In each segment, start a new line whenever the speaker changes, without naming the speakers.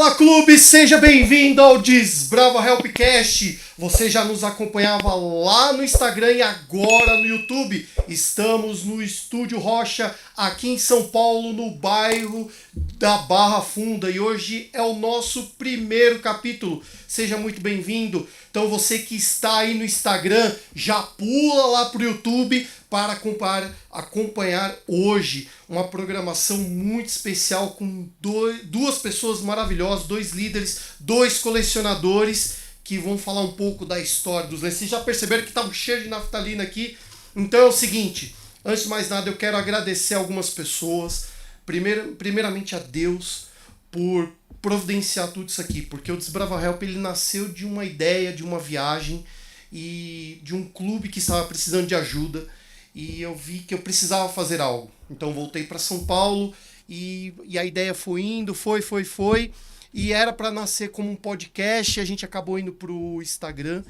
Fala clube, seja bem-vindo ao Desbrava Helpcast. Você já nos acompanhava lá no Instagram e agora no YouTube. Estamos no Estúdio Rocha, aqui em São Paulo, no bairro da Barra Funda. E hoje é o nosso primeiro capítulo. Seja muito bem-vindo. Então você que está aí no Instagram, já pula lá pro YouTube para acompanhar hoje uma programação muito especial com duas pessoas maravilhosas, dois líderes, dois colecionadores que vão falar um pouco da história dos lenços. Vocês já perceberam que tá um cheiro de naftalina aqui? Então é o seguinte, antes de mais nada eu quero agradecer algumas pessoas, primeiramente a Deus por providenciar tudo isso aqui, porque o Desbrava Help ele nasceu de uma ideia, de uma viagem e de um clube que estava precisando de ajuda. E eu vi que eu precisava fazer algo. Então voltei para São Paulo e a ideia foi indo, foi. E era para nascer como um podcast, a gente acabou indo para o Instagram.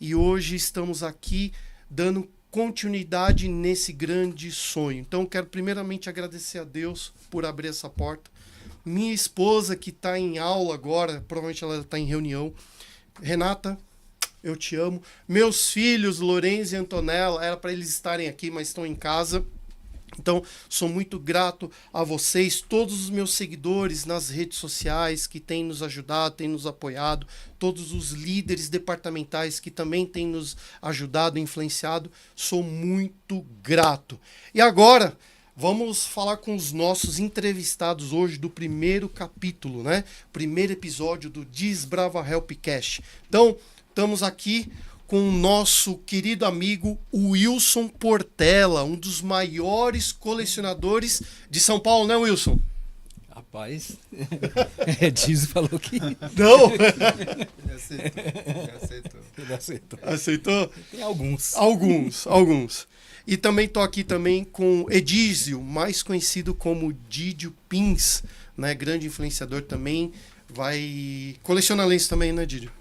E hoje estamos aqui dando continuidade nesse grande sonho. Então quero primeiramente agradecer a Deus por abrir essa porta. Minha esposa que está em aula agora, provavelmente ela está em reunião. Renata, eu te amo. Meus filhos, Lourenço e Antonella, era para eles estarem aqui, mas estão em casa. Então, sou muito grato a vocês, todos os meus seguidores nas redes sociais que têm nos ajudado, têm nos apoiado, todos os líderes departamentais que também têm nos ajudado, influenciado. Sou muito grato. E agora, vamos falar com os nossos entrevistados hoje do primeiro capítulo, né? Primeiro episódio do Desbrava Helpcast. Então, estamos aqui com o nosso querido amigo Wilson Portela, um dos maiores colecionadores de São Paulo, né, Wilson?
Rapaz, Edizio falou que...
Não?
Ele aceitou.
Aceitou?
Tem alguns.
Alguns. E também estou aqui também com Edizio, mais conhecido como Didio Pins, né? Grande influenciador também. Vai colecionar lenços também, né, Didio?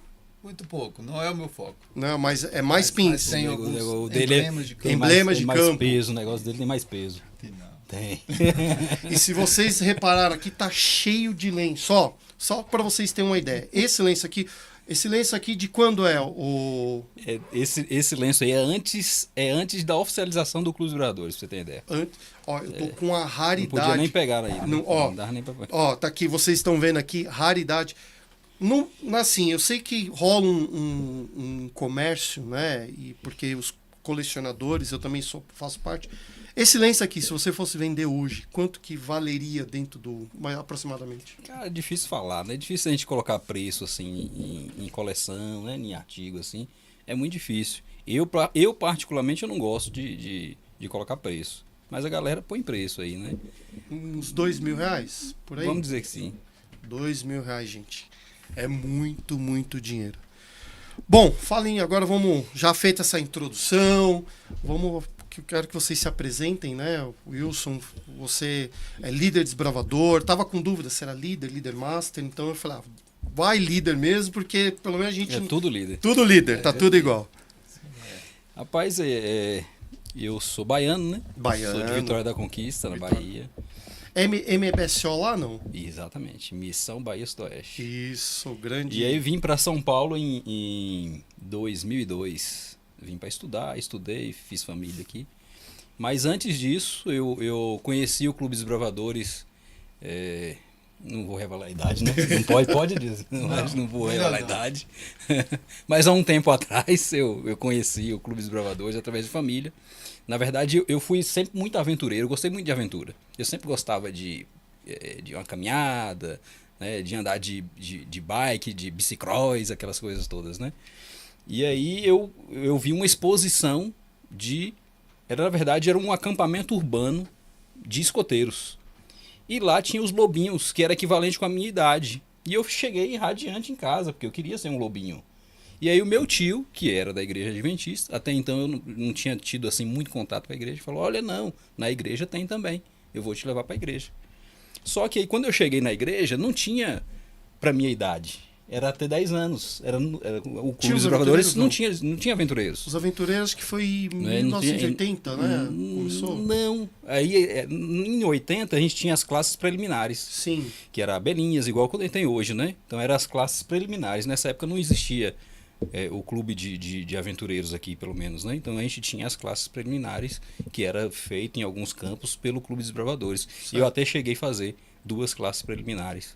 Muito pouco, não é o meu foco.
Não, mas é mais pins.
Mas tem alguns
O dele
emblemas de campo.
Emblemas de
mais
campo.
peso, o negócio dele tem mais peso.
Não.
Tem.
E se vocês repararam aqui, tá cheio de lenço. Só para vocês terem uma ideia. Esse lenço aqui de quando é o...
Esse lenço aí é antes da oficialização do Clube dos Bradores, pra você ter ideia.
Ó, eu tô com a raridade.
Não podia nem pegar aí.
Ó,
não dava nem pra pegar.
ó, tá aqui, vocês estão vendo aqui, raridade. Não, assim, eu sei que rola um comércio, né? E porque os colecionadores, eu também faço parte. Esse lenço aqui, se você fosse vender hoje, quanto que valeria dentro do... aproximadamente?
Cara, é difícil falar, né? É difícil a gente colocar preço, assim, em coleção, né? Em artigo, assim. É muito difícil. Eu particularmente, eu não gosto de colocar preço. Mas a galera põe preço aí, né?
Uns R$2.000, por aí?
Vamos dizer que sim.
R$2.000, gente. É muito, muito dinheiro. Bom, falem agora, já feita essa introdução, eu quero que vocês se apresentem, né? Wilson, você é líder desbravador, tava com dúvida se era líder master, então eu falei, vai líder mesmo, porque pelo menos a gente...
É tudo líder.
Tudo líder, tá tudo igual.
Rapaz, eu sou baiano, né?
Baiano.
Sou de Vitória da Conquista, na Bahia.
MBSO lá, não?
Exatamente, Missão Bahia Sudoeste.
Isso, grande...
E aí vim para São Paulo em 2002. Vim para estudei, fiz família aqui. Mas antes disso, eu conheci o Clube dos Bravadores. Não vou revelar a idade, né? Não pode dizer. Não vou revelar a idade. Mas há um tempo atrás eu conheci o Clube dos Bravadores através de família. Na verdade, eu fui sempre muito aventureiro, eu gostei muito de aventura. Eu sempre gostava de uma caminhada, né? De andar de bike, de bicicross, aquelas coisas todas, né? E aí eu vi uma exposição na verdade, era um acampamento urbano de escoteiros. E lá tinha os lobinhos, que era equivalente com a minha idade. E eu cheguei radiante em casa, porque eu queria ser um lobinho. E aí o meu tio, que era da igreja adventista, até então eu não tinha tido assim muito contato com a igreja, falou, olha não, na igreja tem também, eu vou te levar para a igreja. Só que aí quando eu cheguei na igreja, não tinha para minha idade. era até 10 anos. O
Tinha
Clube
os
dos Bravadores
aventureiros,
não tinha aventureiros.
Os Aventureiros que foi em
Né, não tinha-
1980, né? Começou?
Não. Aí, em 80, a gente tinha as classes preliminares,
Sim.
que era abelhinhas, igual que tem hoje, né? Então, eram as classes preliminares. Nessa época não existia o clube de aventureiros aqui, pelo menos, né? Então, a gente tinha as classes preliminares, que era feito em alguns campos pelo Clube dos Bravadores. E eu até cheguei a fazer 2 classes preliminares.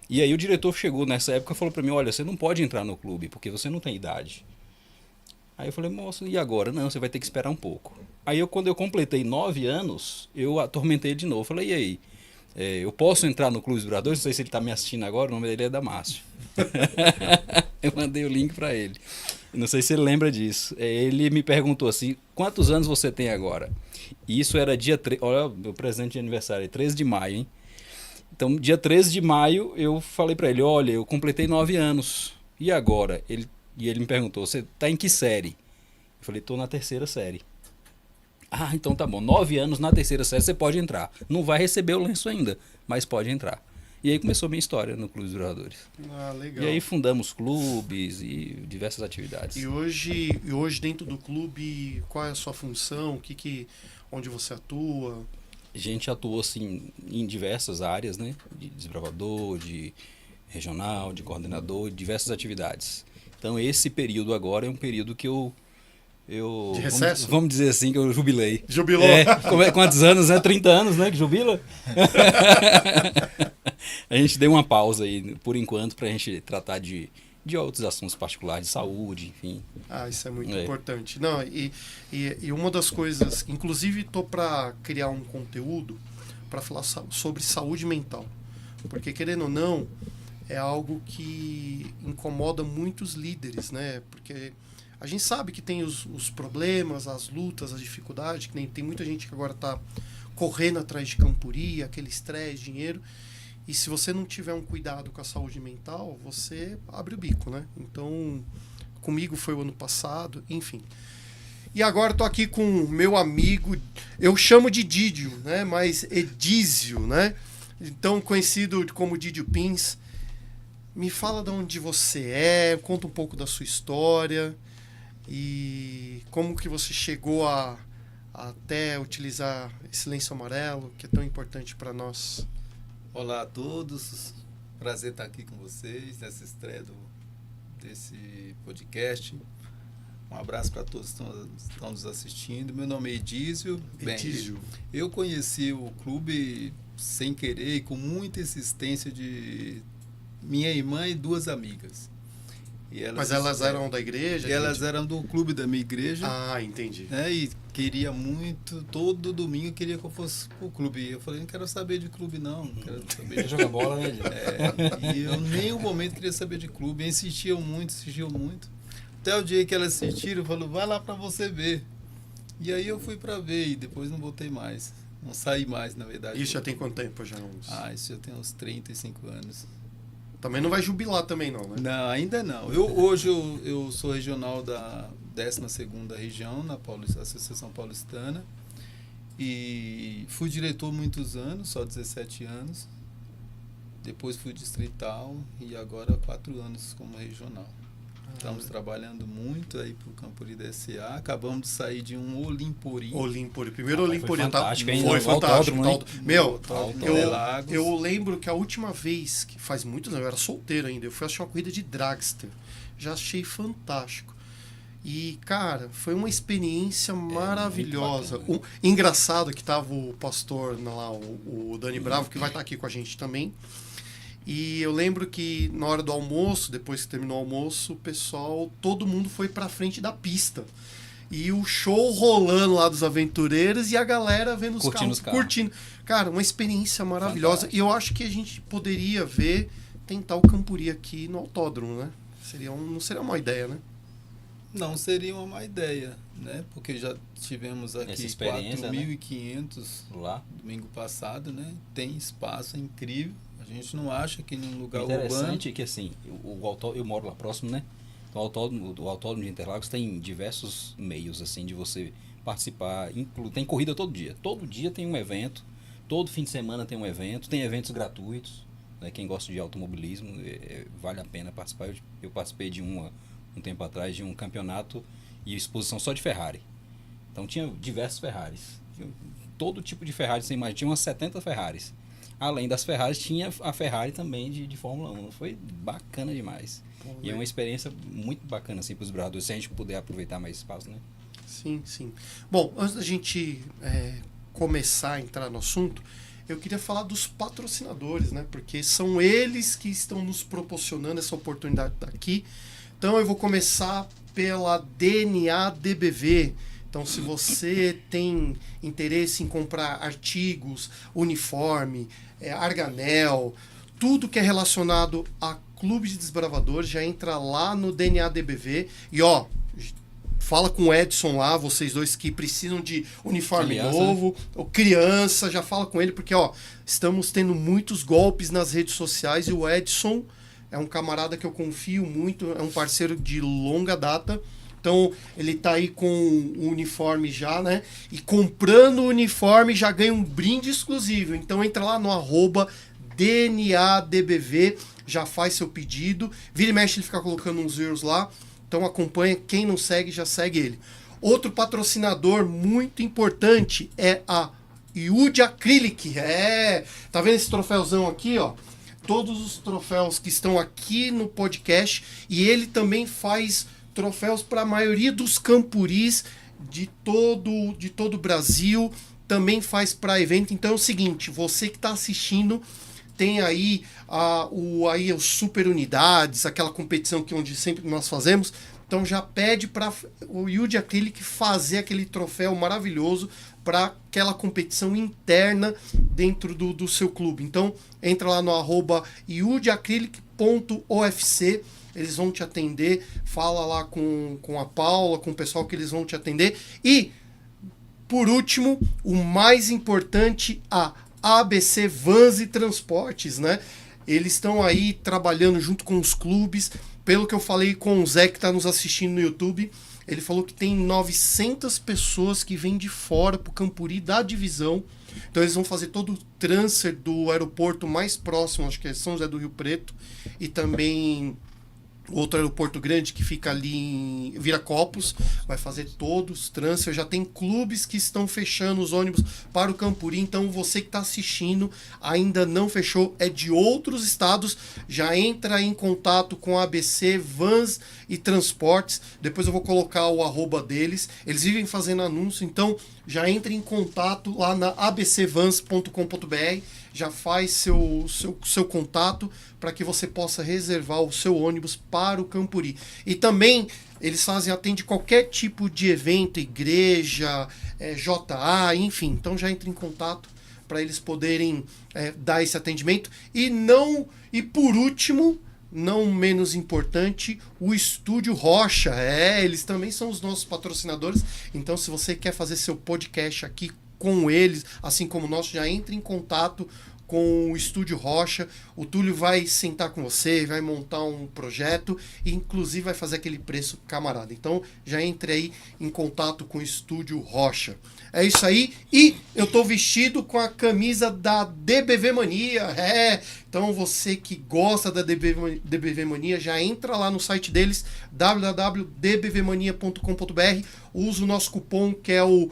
E aí o diretor chegou nessa época e falou pra mim, olha, você não pode entrar no clube, porque você não tem idade. Aí eu falei, moço, e agora? Não, você vai ter que esperar um pouco. Aí quando eu completei 9 anos, eu atormentei ele de novo. Falei, e aí? Eu posso entrar no Clube dos Bravadores? Não sei se ele tá me assistindo agora, o nome dele é Damásio. Eu mandei o link pra ele. Não sei se ele lembra disso. Ele me perguntou assim, quantos anos você tem agora? E isso era dia 3, olha, meu presente de aniversário, 13 de maio, hein? Então, dia 13 de maio, eu falei pra ele, olha, eu completei 9 anos. E agora? E ele me perguntou, você tá em que série? Eu falei, tô na 3ª série. Ah, então tá bom. 9 anos na 3ª série, você pode entrar. Não vai receber o lenço ainda, mas pode entrar. E aí começou a minha história no Clube dos Bravadores.
Ah, legal.
E aí fundamos clubes e diversas atividades.
E hoje dentro do clube, qual é a sua função? Onde você atua?
A gente atuou assim em diversas áreas, né? De desbravador, de regional, de coordenador, diversas atividades. Então esse período agora é um período que eu
De recesso?
vamos dizer assim que eu jubilei.
Jubilou?
Quantos anos, né? 30 anos, né? Que jubila? A gente deu uma pausa aí, por enquanto, pra gente tratar de outros assuntos particulares, de saúde, enfim.
Ah, isso é muito importante. Não, e uma das coisas, inclusive estou para criar um conteúdo para falar sobre saúde mental. Porque, querendo ou não, é algo que incomoda muitos líderes, né? Porque a gente sabe que tem os problemas, as lutas, as dificuldades, que nem tem muita gente que agora está correndo atrás de camporia, aquele estresse, dinheiro. E se você não tiver um cuidado com a saúde mental, você abre o bico, né? Então, comigo foi o ano passado, enfim. E agora estou aqui com meu amigo, eu chamo de Didio, né? Mas Edísio, né? Então, conhecido como Didio Pins. Me fala de onde você é, conta um pouco da sua história e como que você chegou a até utilizar esse lenço amarelo, que é tão importante para nós.
Olá a todos, prazer estar aqui com vocês nessa estreia desse podcast. Um abraço para todos que estão nos assistindo. Meu nome é Edísio.
Edísio.
Eu conheci o clube sem querer e com muita insistência de minha irmã e 2 amigas.
Mas elas eram da igreja?
Elas eram do clube da minha igreja.
Ah, entendi.
Né, e queria muito, todo domingo queria que eu fosse pro clube. E eu falei, não quero saber de clube não quero saber de
jogar bola, né?
E eu nem um momento queria saber de clube. E insistiam muito. Até o dia que elas assistiram, falou, vai lá pra você ver. E aí eu fui pra ver e depois não voltei mais. Não saí mais, na verdade.
Isso já tem quanto tempo já?
Isso já tem uns 35 anos.
Também não vai jubilar também não, né?
Não, ainda não. Hoje eu sou regional da 12ª região, na Associação Paulistana. E fui diretor muitos anos, só 17 anos. Depois fui distrital e agora 4 anos como regional. Estamos trabalhando muito aí pro Campuri da SA. Acabamos de sair de um Olimpori.
Primeiro Olimpori.
Foi fantástico, hein?
Foi fantástico. Meu,
eu
eu lembro que a última vez, que faz muitos anos, eu era solteiro ainda, eu fui assistir uma corrida de dragster. Já achei fantástico. E, cara, foi uma experiência maravilhosa. Engraçado que tava o pastor lá, o Dani Bravo, que vai estar aqui com a gente também. E eu lembro que na hora do almoço, depois que terminou o almoço, o pessoal, todo mundo foi pra frente da pista. E o show rolando lá dos aventureiros e a galera vendo os carros, curtindo. Cara, uma experiência maravilhosa. Fantástico. E eu acho que a gente poderia tentar o Campuri aqui no autódromo, né? Não seria uma ideia, né?
Não seria uma má ideia, né? Porque já tivemos aqui 4.500
lá
domingo passado, né? Tem espaço incrível. A gente não acha que num lugar
interessante que assim, eu moro lá próximo, né? Então, o autódromo de Interlagos tem diversos meios assim de você participar. Tem corrida todo dia. Todo dia tem um evento. Todo fim de semana tem um evento. Tem eventos gratuitos. né? Quem gosta de automobilismo, vale a pena participar. Eu participei de um tempo atrás de um campeonato e exposição só de Ferrari. Então tinha diversos Ferraris. Todo tipo de Ferrari, você imagina, tinha umas 70 Ferraris. Além das Ferraris, tinha a Ferrari também de Fórmula 1. Foi bacana demais. E é uma experiência muito bacana assim, para os bravadores, se a gente puder aproveitar mais espaço, né?
Sim, sim. Bom, antes da gente começar a entrar no assunto, eu queria falar dos patrocinadores, né? Porque são eles que estão nos proporcionando essa oportunidade daqui. Então eu vou começar pela DNA DBV. Então, se você tem interesse em comprar artigos, uniforme, arganel, tudo que é relacionado a clube de desbravadores, já entra lá no DNA DBV. E fala com o Edson lá, vocês dois que precisam de uniforme
criança,
novo, ou criança, já fala com ele, porque estamos tendo muitos golpes nas redes sociais e o Edson é um camarada que eu confio muito, é um parceiro de longa data. Então, ele tá aí com o uniforme já, né? E comprando o uniforme já ganha um brinde exclusivo. Então, entra lá no @DNADBV, já faz seu pedido. Vira e mexe, ele fica colocando uns zeros lá. Então, acompanha. Quem não segue, já segue ele. Outro patrocinador muito importante é a Yudi Acrylic. Tá vendo esse troféuzão aqui, ó? Todos os troféus que estão aqui no podcast. E ele também faz troféus para a maioria dos campuris de todo o Brasil, também faz para evento. Então é o seguinte, você que está assistindo, tem aí os Super Unidades, aquela competição onde sempre nós fazemos, então já pede para o Yudi Acrylic fazer aquele troféu maravilhoso para aquela competição interna dentro do seu clube. Então entra lá no @yudiacrylic.ofc, eles vão te atender, fala lá com a Paula, com o pessoal que eles vão te atender. E, por último, o mais importante, a ABC Vans e Transportes, né? Eles estão aí trabalhando junto com os clubes. Pelo que eu falei com o Zé, que está nos assistindo no YouTube, ele falou que tem 900 pessoas que vêm de fora para o Campuri da divisão. Então eles vão fazer todo o transfer do aeroporto mais próximo, acho que é São José do Rio Preto, e também outro aeroporto grande que fica ali em Viracopos, vai fazer todos os transfer. Já tem clubes que estão fechando os ônibus para o Campuri, então você que está assistindo ainda não fechou, é de outros estados, já entra em contato com a ABC Vans e Transportes, depois eu vou colocar o @ deles, eles vivem fazendo anúncio, então já entre em contato lá na abcvans.com.br, já faz seu contato para que você possa reservar o seu ônibus para o Campuri. E também eles atendem qualquer tipo de evento, igreja, JA, enfim. Então já entre em contato para eles poderem dar esse atendimento. E por último, não menos importante, o Estúdio Rocha. Eles também são os nossos patrocinadores. Então se você quer fazer seu podcast aqui com eles, assim como o nosso, já entre em contato com o Estúdio Rocha. O Túlio vai sentar com você, vai montar um projeto e inclusive vai fazer aquele preço camarada. Então já entre aí em contato com o Estúdio Rocha. É isso aí. E eu tô vestido com a camisa da DBV Mania. Então você que gosta da DBV Mania, já entra lá no site deles, www.dbvmania.com.br, usa o nosso cupom que é o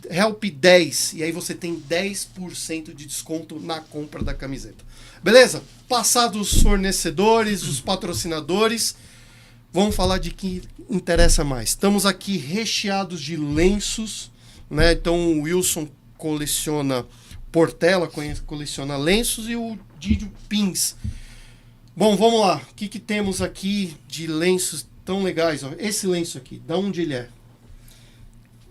HELP10, e aí você tem 10% de desconto na compra da camiseta. Beleza? Passados os fornecedores, os patrocinadores, vamos falar de que interessa mais. Estamos aqui recheados de lenços, né? Então o Wilson coleciona Portela, coleciona lenços, e o Didio pins. Bom, vamos lá. O que temos aqui de lenços tão legais? Esse lenço aqui, da onde ele é?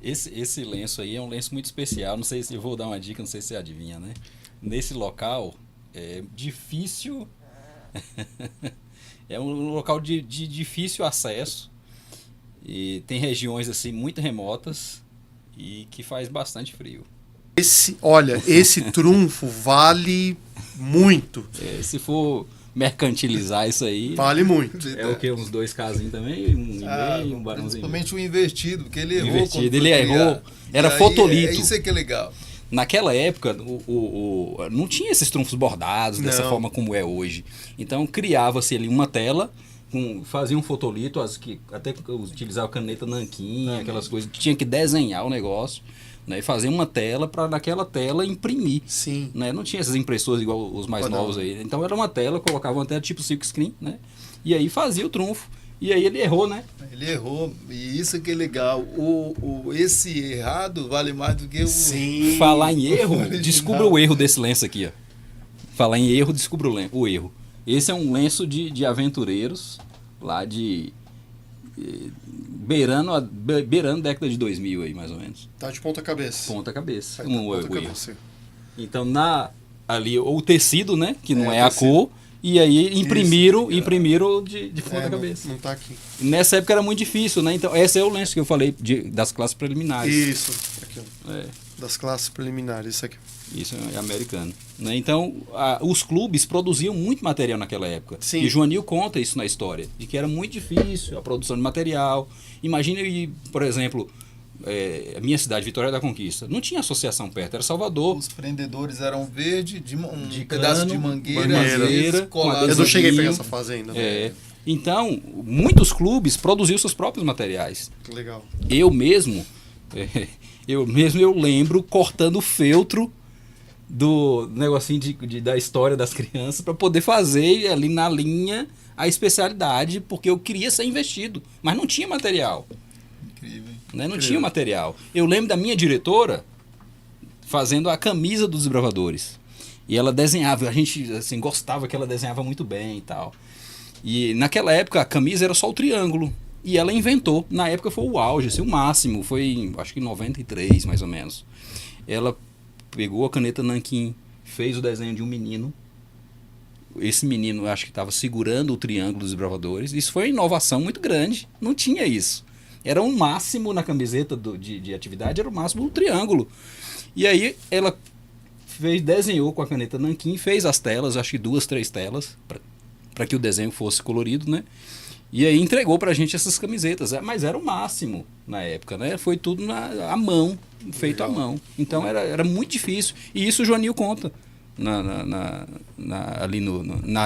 Esse lenço aí é um lenço muito especial, não sei se eu vou dar uma dica, não sei se você adivinha, né? Nesse local é difícil, é um local de difícil acesso, e tem regiões assim muito remotas e que faz bastante frio.
Esse trunfo vale muito.
Se for mercantilizar isso aí,
vale muito.
É o que? Uns 2 casinhos também? Um barãozinho?
Principalmente o invertido, porque ele errou.
Ele errou. Era fotolito.
Isso é que é legal.
Naquela época, não tinha esses trunfos bordados dessa
Não.
forma como é hoje. Então, criava-se ali uma tela, fazia um fotolito, até utilizava caneta nanquim, aquelas coisas, que tinha que desenhar o negócio, né, e fazer uma tela para naquela tela imprimir.
Sim.
Né? Não tinha essas impressoras igual os mais
Não.
novos aí. Então, era uma tela, colocava uma tela tipo silk screen, né? E aí fazia o trunfo. E aí ele errou, né?
Ele errou, e isso que é legal. Esse errado vale mais do que o...
Sim.
Falar em erro,
original.
descubra o erro desse lenço aqui, ó. Falar em erro, descubra o erro. Esse é um lenço de aventureiros, lá de... beirando a década de 2000 aí, mais ou menos.
Tá de ponta cabeça.
Ponta cabeça.
Tá de ponta
O erro.
cabeça.
Então, ali, o tecido, né? Que não
É,
é a
tecido.
cor. E aí imprimiram de ponta
É,
cabeça.
não tá aqui.
Nessa época era muito difícil, né? Então, esse é o lenço que eu falei das classes preliminares.
Isso. Aqui, ó.
É.
Das classes preliminares, isso aqui.
Isso é americano. Né? Então, os clubes produziam muito material naquela época.
Sim.
E Joanil conta isso na história, de que era muito difícil a produção de material. Imagina, por exemplo, a minha cidade, Vitória da Conquista, não tinha associação perto, era Salvador.
Os prendedores eram verde, um
De
pedaço
cano,
de mangueira,
mangueira,
às vezes,
com
colado.
Eu não cheguei a pegar
adesivinho.
essa fase ainda.
É. Então, muitos clubes produziam seus próprios materiais.
Legal.
Eu mesmo eu lembro cortando o feltro do negocinho da história das crianças para poder fazer ali na linha a especialidade, porque eu queria ser investido, mas não tinha material,
Incrível.
né? Não
Incrível.
tinha material. Eu lembro da minha diretora fazendo a camisa dos desbravadores. E ela desenhava, a gente assim, gostava que ela desenhava muito bem e tal. E naquela época a camisa era só o triângulo. E ela inventou. Na época foi o auge, assim, o máximo. Foi, acho que em 93, mais ou menos. Ela pegou a caneta nanquim, fez o desenho de um menino. Esse menino, acho que estava segurando o triângulo dos desbravadores. Isso foi uma inovação muito grande. Não tinha isso. Era um máximo na camiseta de atividade, era o máximo do triângulo. E aí ela desenhou com a caneta nanquim, fez as telas, acho que 2, 3 telas, para que o desenho fosse colorido, né? E aí entregou pra gente essas camisetas. Mas era o máximo na época, né? Foi tudo à mão, feito à mão. Então era muito difícil. E isso o Joanil conta ali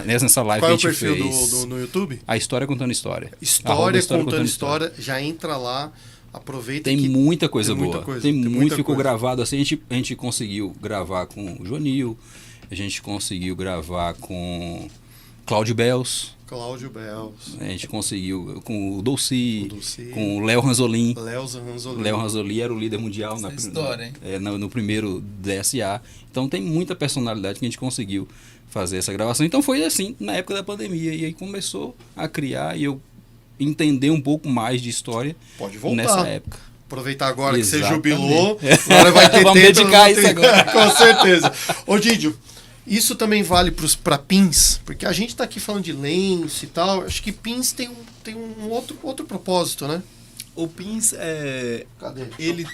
nessa live
Qual é o
que a gente
perfil
fez.
no YouTube?
A História Contando História.
História
Arroba
contando história. Já entra lá, aproveita.
Tem
que
muita coisa
tem muita
boa.
coisa,
Tem
tem
muito,
muita
ficou
coisa.
gravado assim. A gente conseguiu gravar com o Joanil, a gente conseguiu gravar com Cláudio Bells,
Cláudio Bells,
a gente conseguiu com o Dolci,
Dulce,
com o Léo Ranzolin.
Léo Ranzolin.
Léo Ranzolin era o líder mundial
Essa história, hein?
no primeiro DSA. Então tem muita personalidade que a gente conseguiu fazer essa gravação. Então foi assim, na época da pandemia. E aí começou a criar e eu entender um pouco mais de história
Pode voltar.
nessa época.
Aproveitar agora que você
Exatamente.
jubilou. Agora vai ter
Vamos
tempo,
dedicar
não
isso agora.
Com certeza. Ô, Didio, isso também vale para pins, porque a gente tá aqui falando de lenço e tal. Acho que pins tem um outro propósito, né?
O pins,
Cadê?
ele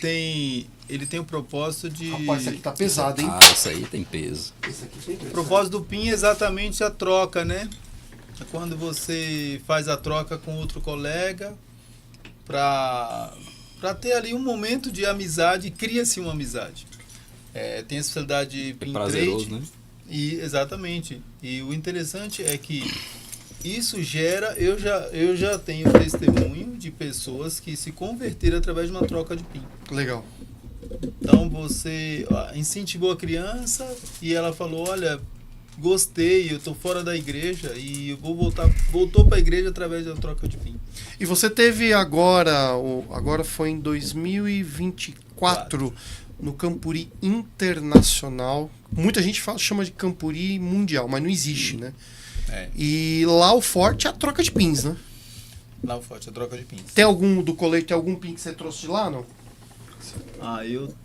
tem o propósito de...
Rapaz, isso aqui tá pesado, hein?
Ah, isso aí tem peso.
Esse aqui tem
O
peso.
propósito do PIN é exatamente a troca, né? É quando você faz a troca com outro colega para ter ali um momento de amizade, cria-se uma amizade. Tem a especialidade
É
PIN
prazeroso,
Trade.
né?
E, exatamente. E o interessante é que isso gera... Eu já tenho testemunho de pessoas que se converteram através de uma troca de PIN.
Legal.
Então você incentivou a criança e ela falou, olha, gostei, eu tô fora da igreja e eu vou voltou para a igreja através da troca de PIN.
E você teve agora foi em 2024, no Campuri Internacional. Muita gente chama de Campuri Mundial, mas não existe, né? E lá o forte é a troca de pins, né?
Lá o forte, a troca de pins.
Tem algum do colete, tem algum pin que você trouxe de lá, não?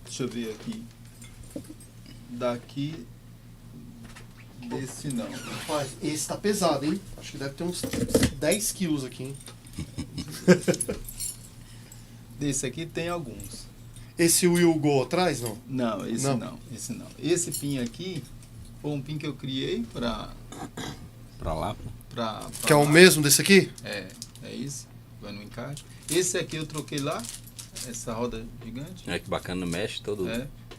Deixa eu ver aqui. Daqui, desse não.
Rapaz, esse tá pesado, hein? Acho que deve ter uns 10 quilos aqui, hein?
Desse aqui tem alguns.
Esse Will Go atrás, não?
Não, esse
Não.
não. Esse não. Esse pin aqui foi um pin que eu criei
Pra lá.
Que é o mesmo desse aqui?
É isso. Vai no encaixe. Esse aqui eu troquei lá. Essa roda gigante.
É que bacana, mexe todo.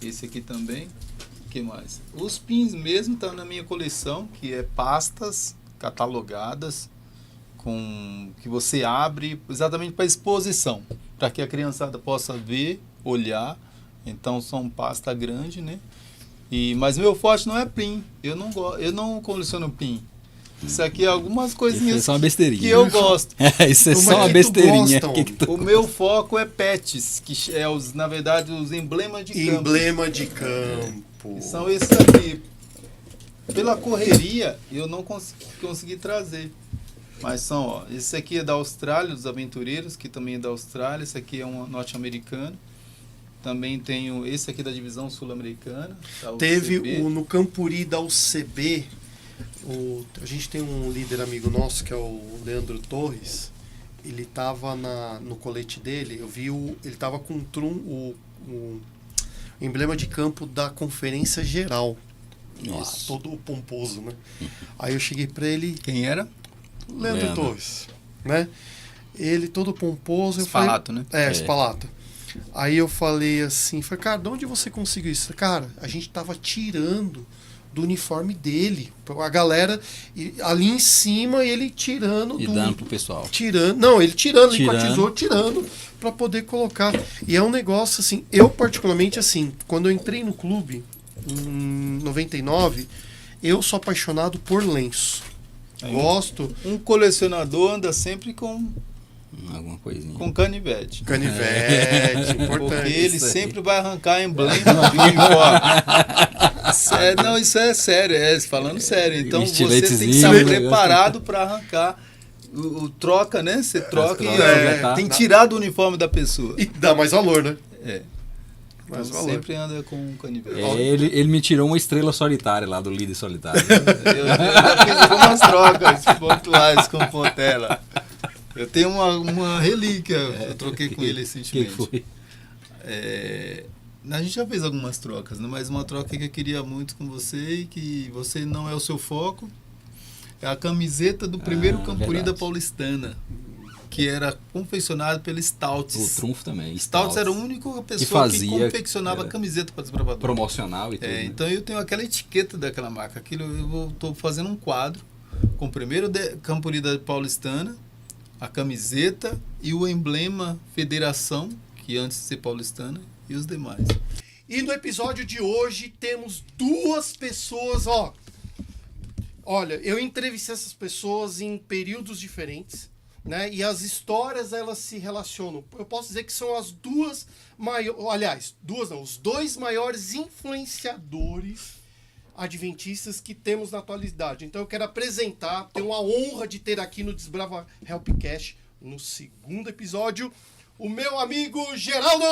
Esse aqui também. O que mais? Os pins mesmo estão na minha coleção, que é pastas catalogadas, que você abre exatamente para exposição, para que a criançada possa ver, olhar. Então são pasta grande, né? Mas meu forte não é pin. Eu não coleciono pin. Isso aqui é algumas coisinhas
Isso é só uma besteirinha.
que eu gosto.
Isso é
Como
só uma
é que tu
besteirinha.
gosta,
O meu foco é pets, que é na verdade os emblemas de campo.
Emblema de campo.
E são esses aqui. Pela correria eu não consegui trazer. Mas são, ó, esse aqui é da Austrália, dos aventureiros, que também é da Austrália. Esse aqui é um norte-americano. Também tenho esse aqui da divisão sul-americana.
Teve no Campuri da UCB, a gente tem um líder amigo nosso que é o Leandro Torres. Ele tava no colete dele, eu vi ele tava com o emblema de campo da Conferência Geral.
Isso.
Todo pomposo, né? Aí eu cheguei pra ele,
Quem era?
Leandro Torres, né? Ele todo pomposo.
Spalato, né?
Spalato. Aí eu falei assim, cara, de onde você conseguiu isso? Cara, a gente tava tirando do uniforme dele. A galera ali em cima, ele tirando.
E dando pro pessoal.
Ele tirando, ele com a tesoura, tirando pra poder colocar. E é um negócio assim, eu particularmente assim, quando eu entrei no clube, em 99, eu sou apaixonado por lenço. Gosto.
Um colecionador anda sempre com
alguma coisinha.
Com canivete.
Canivete, importante.
Porque ele sempre vai arrancar emblema de uniforme. Não, isso é sério, falando sério. Então você tem que estar preparado para arrancar. O troca, né? Você troca e tem que tirar do uniforme da pessoa.
E dá mais valor, né?
Então sempre anda com um canivete.
Ele me tirou uma estrela solitária lá do líder solitário.
Eu já fiz algumas trocas pontuais com Portela. Eu tenho uma relíquia, eu troquei com ele recentemente.
Que foi?
A gente já fez algumas trocas, né? Mas uma troca que eu queria muito com você e que você não é o seu foco é a camiseta do primeiro Campuri da Paulistana, que era confeccionado pela Stouts.
O Trunfo também.
Stouts era a única pessoa que confeccionava camiseta para desbravador.
Promocional e tudo.
Então eu tenho aquela etiqueta daquela marca. Eu estou fazendo um quadro com o primeiro Campuri da Paulistana, a camiseta e o emblema Federação, que antes de ser paulistana, e os demais.
E no episódio de hoje temos duas pessoas, Olha, eu entrevistei essas pessoas em períodos diferentes, né? E as histórias, elas se relacionam. Eu posso dizer que são as duas maiores... Aliás, os dois maiores influenciadores adventistas que temos na atualidade. Então eu quero apresentar, tenho a honra de ter aqui no Desbrava Helpcast, no segundo episódio, o meu amigo Geraldo!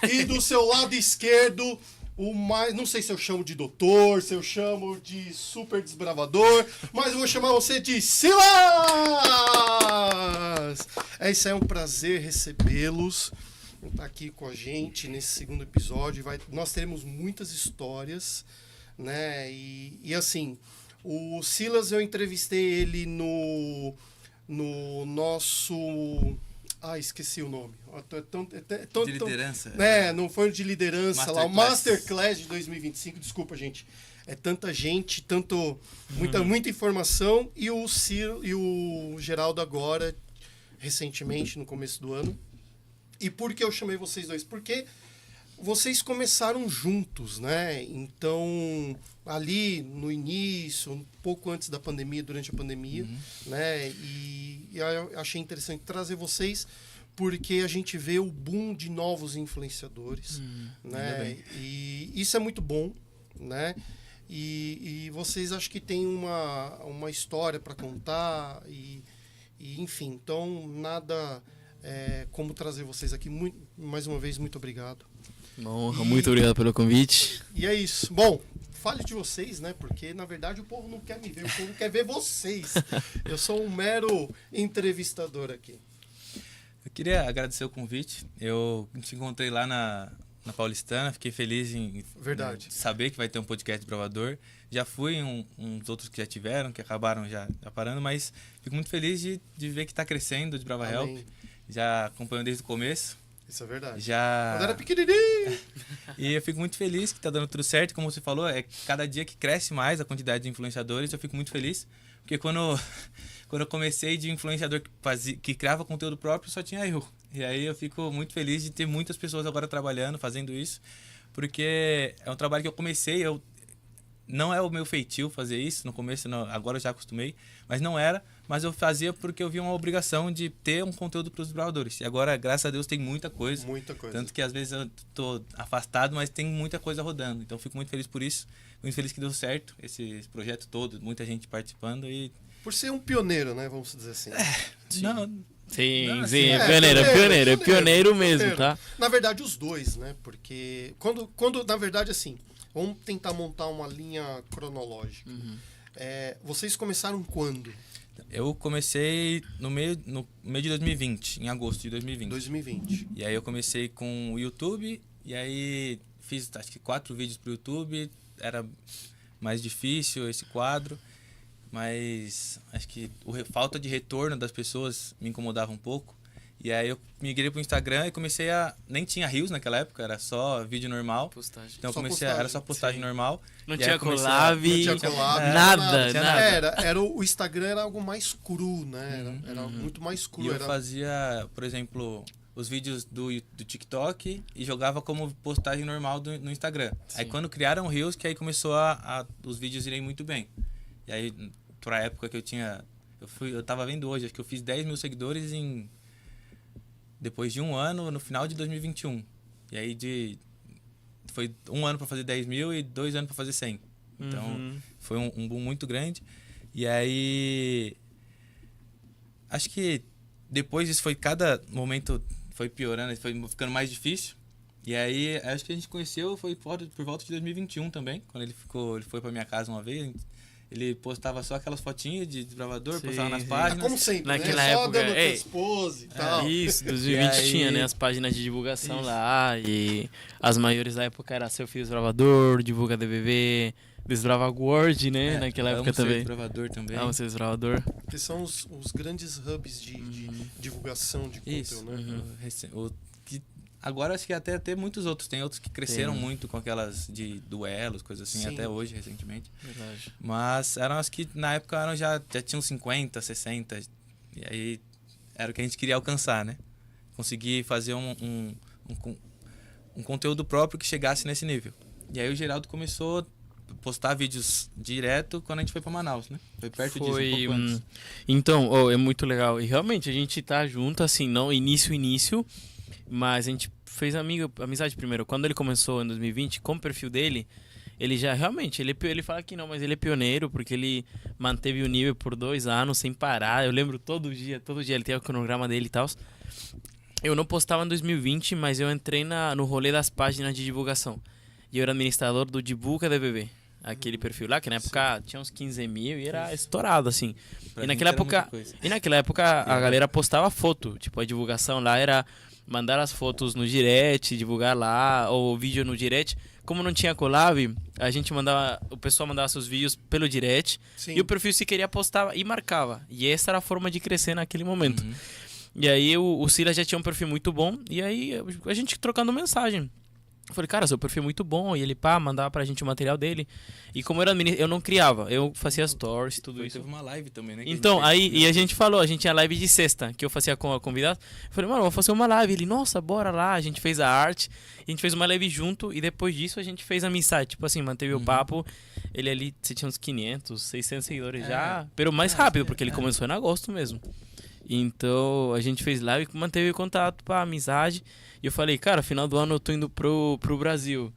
E do seu lado esquerdo, não sei se eu chamo de doutor, se eu chamo de super desbravador, mas eu vou chamar você de Silas! Isso é um prazer recebê-los. Tá aqui com a gente nesse segundo episódio. Nós teremos muitas histórias, né? E assim, o Silas, eu entrevistei ele no nosso... esqueci o nome.
De liderança.
Não foi de liderança lá. O Masterclass de 2025. Desculpa, gente. É tanta gente, muita informação. E o Geraldo agora, recentemente, no começo do ano. E por que eu chamei vocês dois? Porque vocês começaram juntos, né? Então, ali no início, um pouco antes da pandemia, durante a pandemia, né? E eu achei interessante trazer vocês, porque a gente vê o boom de novos influenciadores, né? E isso é muito bom, né? E vocês acho que têm uma história para contar e enfim, então nada... como trazer vocês aqui. Mais uma vez, muito obrigado.
Muito obrigado pelo convite.
E é isso. Bom, fale de vocês, né? Porque, na verdade, o povo não quer me ver, o povo quer ver vocês. Eu sou um mero entrevistador aqui.
Eu queria agradecer o convite. Eu te encontrei lá na Paulistana, fiquei feliz em saber que vai ter um podcast de Bravador. Já fui em uns outros que já tiveram, que acabaram já parando, mas fico muito feliz de ver que está crescendo o Desbrava Help. Já acompanho desde o começo
Isso é verdade.
Já...
Quando era pequenininho.
E eu fico muito feliz que tá dando tudo certo. Como você falou, é cada dia que cresce mais a quantidade de influenciadores, eu fico muito feliz. Porque quando eu comecei de influenciador que criava conteúdo próprio, só tinha eu. E aí eu fico muito feliz de ter muitas pessoas agora trabalhando, fazendo isso. Porque é um trabalho que eu comecei, não é o meu feitio fazer isso, no começo, não, agora eu já acostumei, mas não era, mas eu fazia porque eu vi uma obrigação de ter um conteúdo para os desbravadores. E agora, graças a Deus, tem muita coisa.
Muita coisa.
Tanto que às vezes eu tô afastado, mas tem muita coisa rodando. Então fico muito feliz por isso, muito feliz que deu certo esse projeto todo, muita gente participando e...
Por ser um pioneiro, né, vamos dizer assim.
Não,
Sim,
Não,
sim,
assim,
é pioneiro mesmo, tá?
Na verdade, os dois, né? Porque quando na verdade, assim, vamos tentar montar uma linha cronológica. Vocês começaram quando?
eu comecei no meio de 2020, em agosto de 2020.
2020.
E aí eu comecei com o YouTube, e aí fiz acho que 4 vídeos pro YouTube, era mais difícil esse quadro, mas acho que falta de retorno das pessoas me incomodava um pouco. E aí eu migrei pro Instagram e comecei a... Nem tinha Reels naquela época, era só vídeo normal.
Postagem.
Então eu
Só
comecei
postagem.
Era só postagem normal.
Não
E aí
tinha
eu comecei
collab,
Não tinha collab,
nada.
Era o Instagram era algo mais cru, né? Era muito mais
E
cru.
eu
Era...
fazia, por exemplo, os vídeos do TikTok e jogava como postagem normal no Instagram. Aí quando criaram o Reels, que aí começou os vídeos irem muito bem. E aí, pra época que eu tinha... Eu tava vendo hoje, acho que eu fiz 10 mil seguidores depois de um ano, no final de 2021. E aí foi um ano para fazer 10 mil e 2 anos para fazer 100. Então, foi um boom muito grande. E aí... Acho que depois isso cada momento foi piorando, foi ficando mais difícil. E aí, acho que a gente conheceu por volta de 2021 também, quando ele foi para minha casa uma vez. Ele postava só aquelas fotinhas de desbravador, postava nas páginas.
Como sempre,
Naquela
né? Só
época,
dando expose e tal.
Isso, 2020
aí-
tinha, né, as páginas de divulgação lá, e as maiores da época era Seu Filho Desbravador, Divulga DBV, Desbrava Word, né, naquela época também.
Desbravador também.
Amo Ser Desbravador.
Que são os grandes hubs de divulgação de
Isso.
conteúdo, né?
Agora acho que até muitos outros. Tem outros que cresceram
Tem.
muito com aquelas de duelos, coisas assim,
Sim.
até hoje, recentemente.
Verdade.
Mas eram as que na época já tinham 50, 60. E aí era o que a gente queria alcançar, né? Conseguir fazer um conteúdo próprio que chegasse nesse nível. E aí o Geraldo começou a postar vídeos direto quando a gente foi pra Manaus, né? Foi perto disso, um pouco antes.
Então, é muito legal. E realmente a gente tá junto, assim, não início, mas a gente fez amizade primeiro. Quando ele começou em 2020, com o perfil dele, ele já realmente, ele fala que não, mas ele é pioneiro, porque ele manteve o nível por 2 anos sem parar. Eu lembro todo dia ele tem o cronograma dele e tal. Eu não postava em 2020, mas eu entrei no rolê das páginas de divulgação. E eu era administrador do Divulga DBV. Aquele perfil lá, que na época tinha uns 15 mil e era estourado, assim.
Pra
E
gente
naquela
era muita
época,
coisa.
a galera postava foto. Tipo, a divulgação lá era mandar as fotos no direct, divulgar lá, ou vídeo no direct. Como não tinha collab, o pessoal mandava seus vídeos pelo direct.
Sim.
E o perfil, se queria, postava e marcava. E essa era a forma de crescer naquele momento. E aí o Silas já tinha um perfil muito bom. E aí a gente trocando mensagem. Eu falei, cara, seu perfil é muito bom. E ele, mandava pra gente o material dele. E como eu não criava, eu fazia stories, tudo isso.
Teve uma live também, né?
Então, aí a gente falou, a gente tinha live de sexta, que eu fazia com a convidada. Eu falei, mano, vou fazer uma live. Ele, nossa, bora lá. A gente fez a arte, a gente fez uma live junto. E depois disso a gente fez a mensagem. Tipo assim, manteve o papo. Ele ali, você tinha uns 500, 600 seguidores já. Pero mais rápido, porque ele começou em agosto mesmo. Então, a gente fez live, manteve contato pra amizade. E eu falei, cara, final do ano eu tô indo pro Brasil.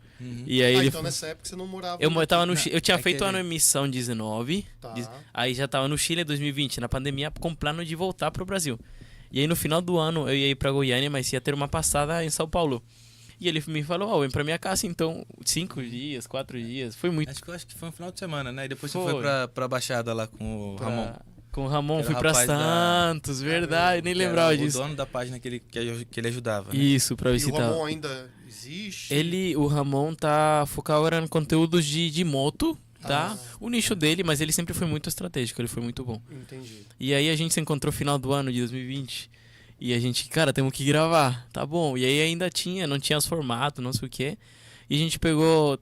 E aí ele...
Então nessa época você não morava...
Eu tava no Chile, eu tinha
é
feito
que
uma emissão 19,
Tá.
aí já tava no Chile em 2020, na pandemia, com plano de voltar pro Brasil. E aí no final do ano eu ia ir pra Goiânia, mas ia ter uma passada em São Paulo. E ele me falou, vem pra minha casa então, 5 dias, 4 dias, foi muito.
Acho que foi um final de semana, né? E depois você
Foi.
foi pra Baixada lá com o Ramon.
Com o Ramon,
Era
fui
o
pra
rapaz
Santos, verdade, nem
Que era
lembrava
o
disso.
dono da página que ele ajudava, né?
Isso, pra
E o
visitar.
Ramon ainda existe?
O Ramon tá focado agora em conteúdos de moto, tá? O nicho dele, mas ele sempre foi muito estratégico, ele foi muito bom.
Entendi.
E aí a gente se encontrou no final do ano de 2020 E a gente, cara, temos que gravar. Tá bom. E aí ainda não tinha os formatos, não sei o quê. E a gente pegou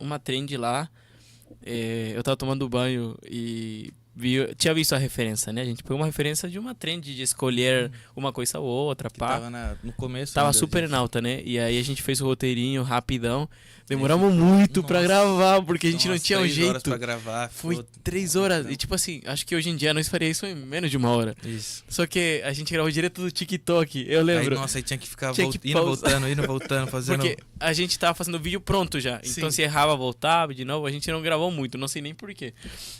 uma trend lá. Eu tava tomando banho e tinha visto a referência, né? A gente pegou uma referência de uma trend de escolher uma coisa ou outra,
Que
pá.
tava no começo.
Tava
ainda,
super
gente.
em alta, né? E aí a gente fez o roteirinho rapidão. Demoramos muito pra
Nossa.
gravar, porque a gente não
Umas
tinha um
3 horas
jeito.
pra gravar.
Foi
ficou-
3 horas. E tipo assim, acho que hoje em dia nós faria isso em menos de 1 hora.
Isso.
Só que a gente gravou direto do TikTok, eu lembro.
Aí, nossa, aí tinha que ficar
Tinha que
indo,
pausar.
voltando, fazendo...
Porque a gente tava fazendo o vídeo pronto já. Então
Sim.
se errava, voltava de novo. A gente não gravou muito, não sei nem porquê.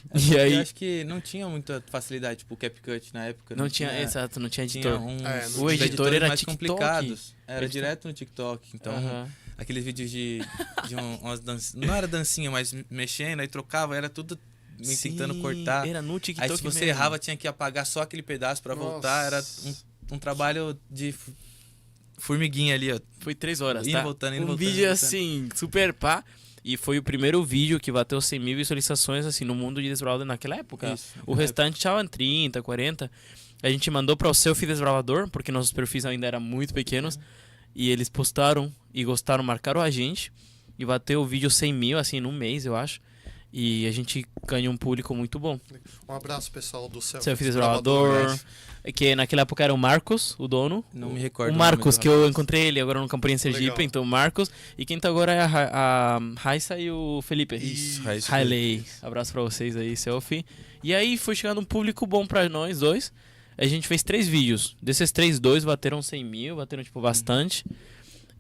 E
Porque
aí.
eu acho que não tinha muita facilidade, tipo, o CapCut na época.
Não tinha, exato, não tinha
Tinha
editor.
uns
não
O
tinha.
editor
editores
era
mais
TikTok.
complicados. Era
Editor-
direto no TikTok. Então,
Aham.
aqueles vídeos de umas dancinhas. Não era dancinha, mas mexendo, aí trocava, era tudo tentando
Sim,
cortar.
Era no TikTok
Aí se você
mesmo.
errava, tinha que apagar só aquele pedaço pra voltar. Era
Nossa.
um trabalho de formiguinha ali, ó.
Foi 3 horas,
Indo,
tá?
voltando, indo,
um
voltando,
vídeo
voltando.
assim, super pá. E foi o primeiro vídeo que bateu 100 mil visualizações, assim, no mundo de Desbravador naquela época.
Isso,
O restante tava em 30, 40. A gente mandou para o Selfie Desbravador, porque nossos perfis ainda eram muito pequenos. E eles postaram e gostaram, marcaram a gente. E bateu o vídeo 100 mil, assim, num mês, eu acho. E a gente ganhou um público muito bom.
Um abraço, pessoal do
Selfie Desbravador, que naquela época era o Marcos, o dono.
Não me recordo.
O
o
Marcos,
nome
que
do
eu
rapaz.
encontrei ele agora no Camporinha Sergipe,
Legal.
então o Marcos. E quem tá agora é a Raissa e o Felipe.
Isso,
Raíssa.
Riley. Abraço pra vocês aí, Selfie. E aí foi chegando um público bom pra nós dois. A gente fez 3 vídeos. Desses 3, 2 bateram 100 mil, bateram tipo bastante.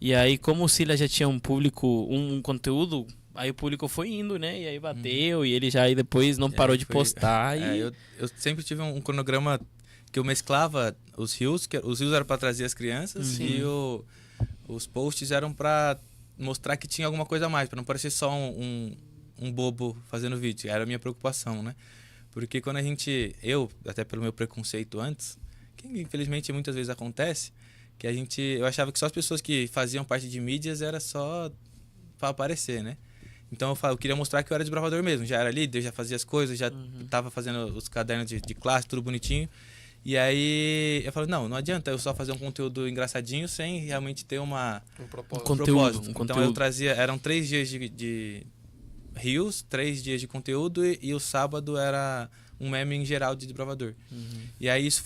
E aí, como o Cília já tinha um público, um conteúdo, aí o público foi indo, né? E aí bateu, e ele já aí depois não
E
parou
aí
de
foi-
postar.
É,
E...
eu sempre tive um cronograma que eu mesclava os reels, que os reels eram para trazer as crianças e os posts eram para mostrar que tinha alguma coisa a mais, para não parecer só um bobo fazendo vídeo. Era a minha preocupação, né? Porque quando eu, até pelo meu preconceito antes, que infelizmente muitas vezes acontece, que eu achava que só as pessoas que faziam parte de mídias era só para aparecer, né? Então eu queria mostrar que eu era desbravador mesmo, já era líder, já fazia as coisas, já tava fazendo os cadernos de classe, tudo bonitinho. E aí eu falei, não adianta eu só fazer um conteúdo engraçadinho sem realmente ter
Um propósito.
Conteúdo,
propósito.
um
Então
conteúdo.
eu trazia, eram 3 dias de reels, 3 dias de conteúdo e o sábado era um meme em geral de desbravador. E aí isso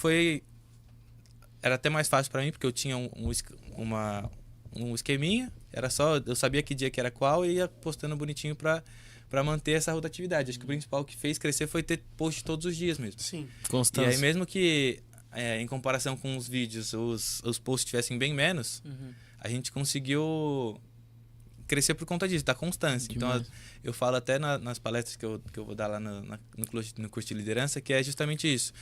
era até mais fácil pra mim, porque eu tinha um esqueminha, eu sabia que dia que era qual e ia postando bonitinho pra manter essa rotatividade. Acho que o principal que fez crescer foi ter post todos os dias mesmo.
Sim.
E
Constância.
aí mesmo que em comparação com os vídeos, os posts tivessem bem menos, a gente conseguiu crescer por conta disso, da constância.
Demais.
Então eu falo até nas palestras que eu vou dar lá no curso de liderança, que é justamente isso.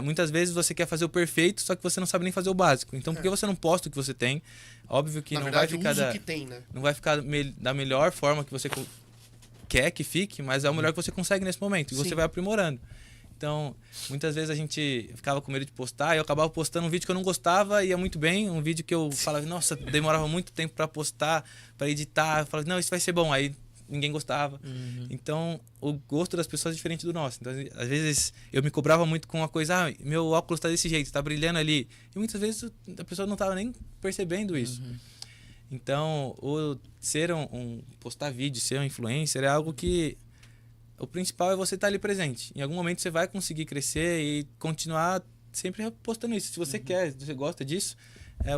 Muitas vezes você quer fazer o perfeito, só que você não sabe nem fazer o básico. Então por que você não posta o que você tem? Óbvio que
Na
não
verdade,
vai ficar
o uso que tem, né?
não vai ficar da melhor forma que você quer que fique, mas é o melhor que você consegue nesse momento. E
Sim.
você vai aprimorando. Então, muitas vezes a gente ficava com medo de postar e eu acabava postando um vídeo que eu não gostava e ia muito bem. Um vídeo que eu falava, nossa, demorava muito tempo para postar, para editar. Eu falava, não, isso vai ser bom. Aí ninguém gostava. Então, o gosto das pessoas é diferente do nosso. Então, às vezes eu me cobrava muito com uma coisa, meu óculos tá desse jeito, tá brilhando ali. E muitas vezes a pessoa não tava nem percebendo isso. Então, postar vídeo, ser um influencer é algo que o principal é você estar ali presente. Em algum momento você vai conseguir crescer e continuar sempre postando isso. Se você quer, se você gosta disso,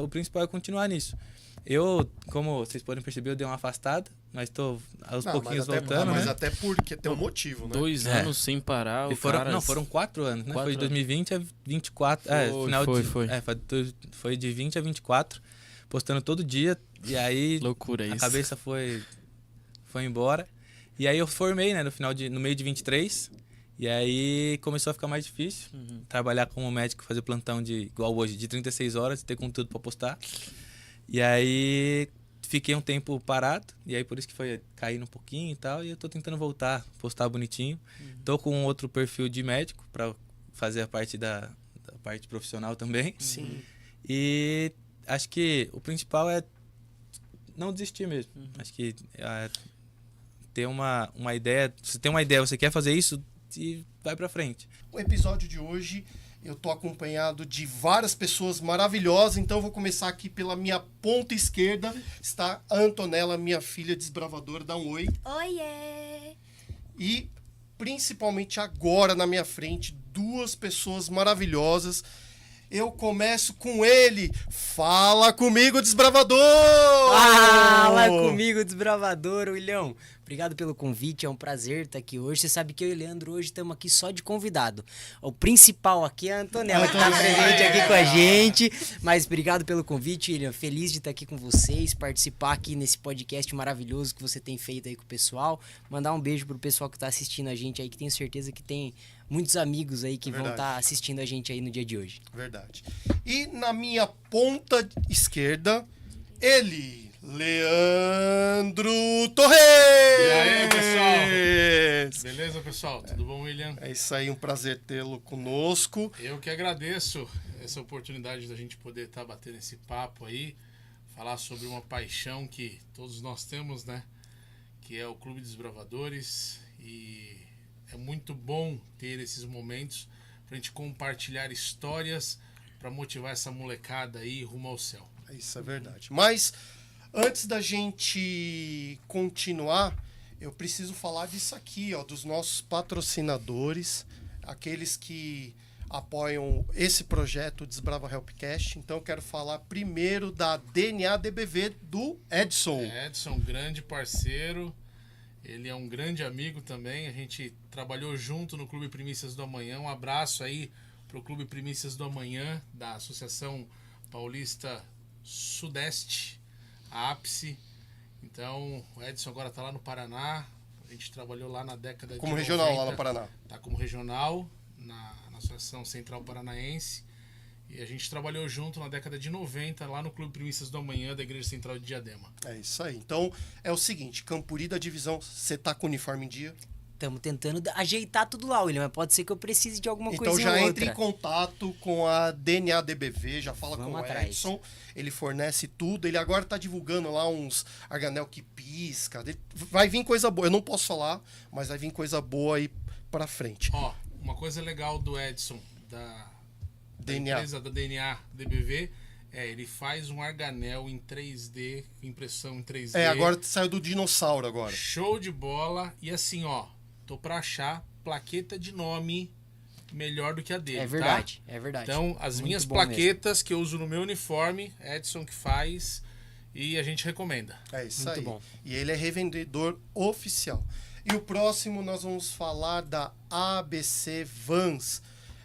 o principal é continuar nisso. Eu, como vocês podem perceber, eu dei uma afastada, mas estou aos pouquinhos voltando,
mas
né?
até porque tem um motivo, né?
2 anos sem parar.
E
o
foram,
cara...
não, foram 4 anos, né?
4
Foi de 2020 a 24. Foi de 20 a 24, postando todo dia. E aí
Loucura
a
isso.
cabeça foi embora. E aí eu formei, né, no meio de 23. E aí começou a ficar mais difícil. Trabalhar como médico, fazer plantão igual hoje, de 36 horas, ter conteúdo para postar. E aí fiquei um tempo parado. E aí por isso que foi caindo um pouquinho e tal. E eu tô tentando voltar, postar bonitinho. Tô com outro perfil de médico para fazer a parte da parte profissional também.
Sim.
E acho que o principal é não desistir mesmo. Acho que ter uma ideia. Se você tem uma ideia, você quer fazer isso, e vai pra frente.
O episódio de hoje, Eu tô acompanhado de várias pessoas maravilhosas, então eu vou começar aqui pela minha ponta esquerda. Está a Antonella, minha filha desbravadora, dá um oi.
Oiê!
E principalmente agora na minha frente, duas pessoas maravilhosas. Eu começo com ele. Fala comigo, desbravador!
Fala comigo, desbravador, William. Obrigado pelo convite, é um prazer estar aqui hoje. Você sabe que eu e o Leandro hoje estamos aqui só de convidado. O principal aqui é a Antonella, que está presente aqui com a gente. Mas obrigado pelo convite, William. Feliz de estar aqui com vocês, participar aqui nesse podcast maravilhoso que você tem feito aí com o pessoal. Mandar um beijo pro pessoal que está assistindo a gente aí, que tenho certeza que tem muitos amigos aí que vão estar assistindo a gente aí no dia de hoje.
Verdade. E na minha ponta esquerda, ele, Leandro Torres!
E aí, pessoal? Beleza, pessoal? Tudo bom, William?
É isso aí, um prazer tê-lo conosco.
Eu que agradeço essa oportunidade da gente poder estar batendo esse papo aí, falar sobre uma paixão que todos nós temos, né? Que é o Clube dos Desbravadores, e é muito bom ter esses momentos pra gente compartilhar histórias para motivar essa molecada aí rumo ao céu.
Isso é verdade. Mas antes da gente continuar, eu preciso falar disso aqui, ó, dos nossos patrocinadores, aqueles que apoiam esse projeto Desbrava Helpcast. Então eu quero falar primeiro da DNA DBV do Edson.
Edson, grande parceiro. Ele é um grande amigo também. A gente trabalhou junto no Clube Primícias do Amanhã. Um abraço aí pro Clube Primícias do Amanhã, da Associação Paulista Sudeste, a APSE. Então, o Edson agora está lá no Paraná. A gente trabalhou lá na década
Como
de
regional
90.
lá no Paraná.
Tá como regional na Associação Central Paranaense. E a gente trabalhou junto na década de 90 lá no Clube Primícias do Amanhã da Igreja Central de Diadema.
É isso aí. Então, é o seguinte, Campuri da divisão, você tá com o uniforme em dia?
Estamos tentando ajeitar tudo lá, William, mas pode ser que eu precise de alguma
Então
coisa
já
ou
entre
outra.
em contato com a DNA DBV, já fala
Vamos
com o
atrás.
Edson, ele fornece tudo, ele agora tá divulgando lá uns arganel que pisca, vai vir coisa boa, eu não posso falar, mas vai vir coisa boa aí pra frente.
Ó, uma coisa legal do Edson, da
DNA.
empresa da DNA DBV, ele faz um arganel em 3D, impressão em 3D.
Agora saiu do dinossauro agora.
Show de bola. E assim, ó, tô pra achar plaqueta de nome melhor do que a dele,
É verdade, é verdade.
Então, as
Muito
minhas
bom
plaquetas que eu uso no meu uniforme, Edson que faz, e a gente recomenda.
É isso
Muito
aí.
bom.
E ele é revendedor oficial. E o próximo nós vamos falar da ABC Vans.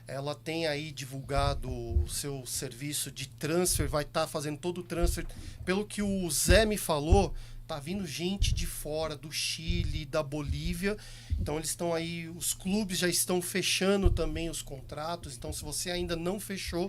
Ela tem aí divulgado o seu serviço de transfer, vai estar fazendo todo o transfer. Pelo que o Zé me falou, tá vindo gente de fora, do Chile, da Bolívia. Então eles estão aí, os clubes já estão fechando também os contratos. Então se você ainda não fechou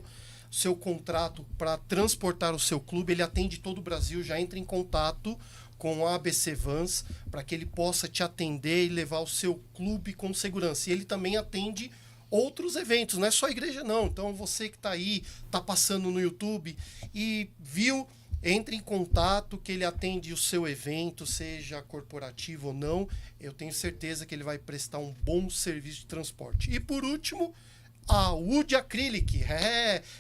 o seu contrato para transportar o seu clube, ele atende todo o Brasil, já entra em contato com a ABC Vans para que ele possa te atender e levar o seu clube com segurança. E ele também atende outros eventos, não é só igreja não. Então você que está aí, está passando no YouTube e viu, entre em contato que ele atende o seu evento, seja corporativo ou não. Eu tenho certeza que ele vai prestar um bom serviço de transporte. E por último, a Wood Acrylic.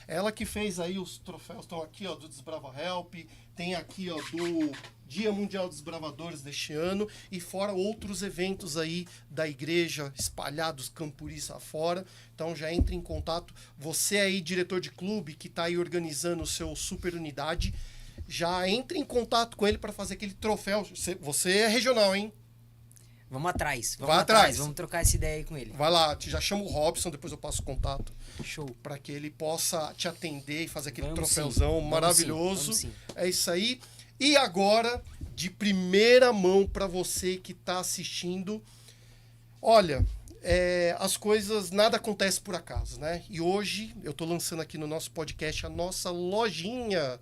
Ela que fez aí os troféus, estão aqui ó, do Desbrava Help, tem aqui ó, do Dia Mundial dos Bravadores deste ano, e fora outros eventos aí da igreja espalhados Campuris afora. Então já entre em contato. Você aí, diretor de clube, que está aí organizando o seu super unidade, já entre em contato com ele para fazer aquele troféu. Você é regional, hein?
Vamos atrás,
Vai atrás.
vamos trocar essa ideia aí com ele.
Vai lá, já chama o Robson, depois eu passo o contato.
Show.
Para que ele possa te atender e fazer aquele
Vamos
troféuzão
sim,
maravilhoso.
vamos sim.
É isso aí. E agora, de primeira mão para você que está assistindo, olha, as coisas, nada acontece por acaso, né? E hoje eu tô lançando aqui no nosso podcast a nossa lojinha.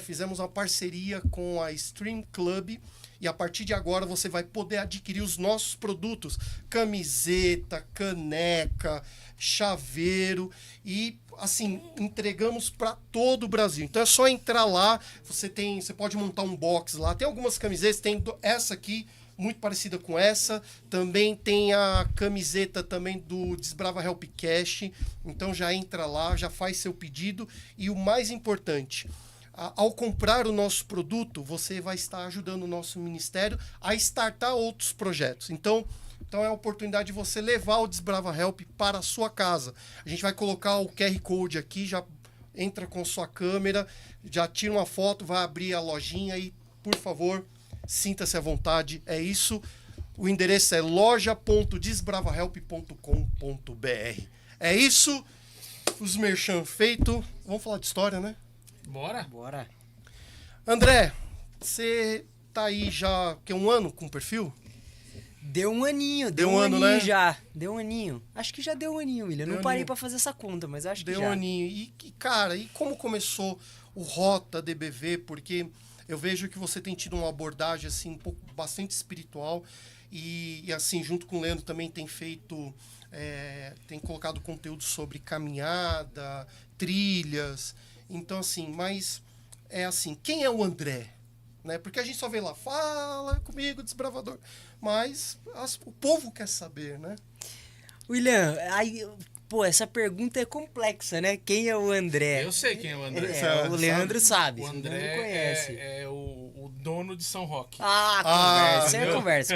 Fizemos uma parceria com a Stream Club. E a partir de agora você vai poder adquirir os nossos produtos. Camiseta, caneca, chaveiro. E, assim, entregamos para todo o Brasil. Então é só entrar lá. Você pode montar um box lá. Tem algumas camisetas. Tem essa aqui muito parecida com essa. Também tem a camiseta também do Desbrava Help Cash. Então já entra lá, já faz seu pedido. E o mais importante, ao comprar o nosso produto, você vai estar ajudando o nosso ministério a startar outros projetos. Então é a oportunidade de você levar o Desbrava Help para a sua casa. A gente vai colocar o QR Code aqui, já entra com sua câmera, já tira uma foto, vai abrir a lojinha e, por favor, sinta-se à vontade. É isso. O endereço é loja.desbravahelp.com.br. É isso. Os merchan feito. Vamos falar de história, né?
Bora?
Bora.
André, você tá aí já um ano com o perfil?
Deu um aninho,
Deu um ano,
aninho
né?
já. Deu um aninho. Acho que já deu um aninho, William.
Deu
Não
um
parei
aninho.
pra fazer essa conta, mas acho que
Deu
já.
um aninho. E, cara, e como começou o Rota DBV? Porque eu vejo que você tem tido uma abordagem assim, um pouco bastante espiritual. E assim, junto com o Leandro também tem feito... tem colocado conteúdo sobre caminhada, trilhas. Então, assim, mas é assim, quem é o André? Né? Porque a gente só vê lá, fala comigo, desbravador. Mas o povo quer saber, né?
William, aí, pô, essa pergunta é complexa, né? Quem é o André?
Eu sei quem é o André.
O Leandro sabe.
O
Não
André
conhece.
é o dono de São Roque.
Conversa.
entendeu?
Conversa.